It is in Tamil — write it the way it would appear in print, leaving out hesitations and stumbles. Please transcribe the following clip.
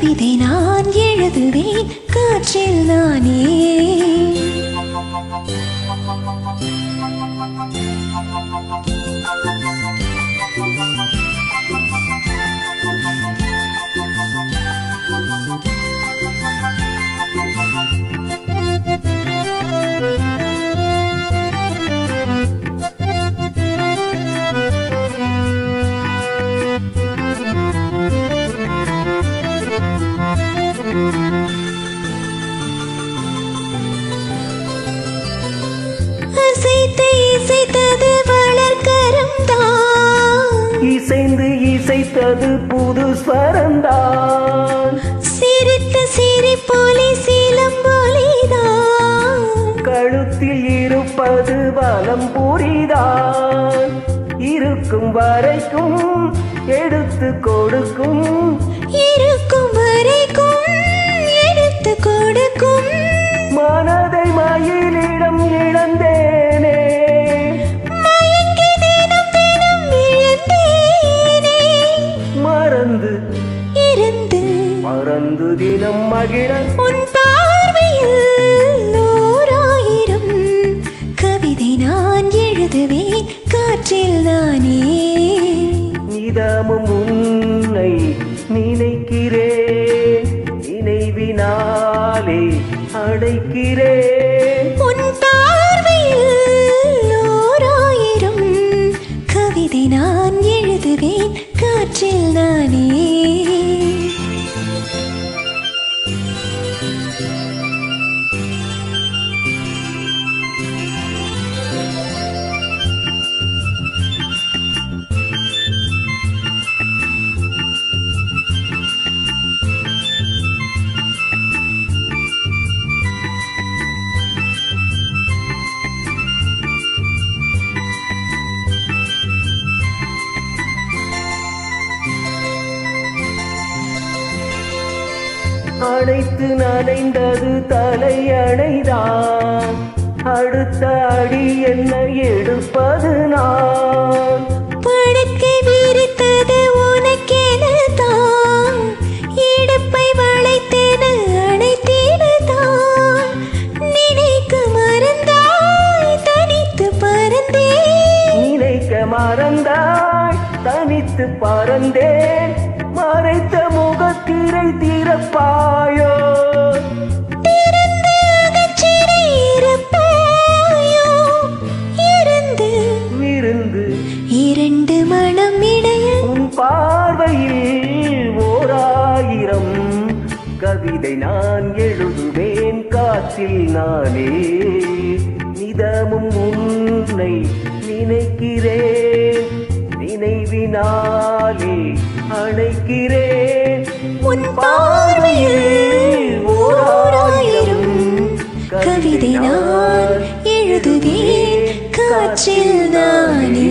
கவிதை நான் எழுதுவேன் காற்றில் நானே. அசைத்து இசைத்தது வளர்கரம் தான், இசைந்து இசைத்தது புது ஸ்வரந்தான், சிரித்த சிரிப்பொலி சிலம்பொலிதான், கழுத்தில் இருப்பது வலம் புரிதான், இருக்கும் வரைக்கும் எடுத்து கொடுக்கும், இருக்கும் வரைக்கும் எடுத்து கொடுக்கும், மனதை மயிலிடம் இழந்தேனே, மயங்கி தினம் தினம் இழந்தேனே, மறந்து இருந்து மறந்து தினம் மகிழ உன் பார்வையில் ஓராயிரம் கவிதை நான் எழுதுவேன் காற்றில் நானே. நிதமும் உன்னை நினைக்கிறேன், நினைவினாலே அடைக்கிறேன், உன் பார்வையில் ஓராயிரம் கவிதை நான் எழுதுவேன் காற்றில் நானே. அடைத்து நனைந்தது தலையணைதான், அடுத்த அடி என்ன எடுப்பது நான், படுக்கை விரித்தது உனக்கெனதான், இடுப்பை வளைத்தென அணைத்தேனதான், நினைக்க மறந்தாய் தனித்து பறந்தேன், நினைக்க மறந்தாய் தனித்து பறந்தேன், மறைத்த முகத்திரை திறப்பாயோ, திறந்து அகச்சிறை இருப்பாயோ, இருந்து விருந்து இரண்டு மனம் இடைய உன் பார்வையில் ஓராயிரம் கவிதை நான் எழுதுவேன் காற்றில் நானே. நிதமும் உன்னை நினைக்கிறேன், நினைவினாலே அணைக்கிறேன், உன் பார்வையில் ஓராயிரம் கவிதை நான் எழுதுவேன் காற்றில் நானே.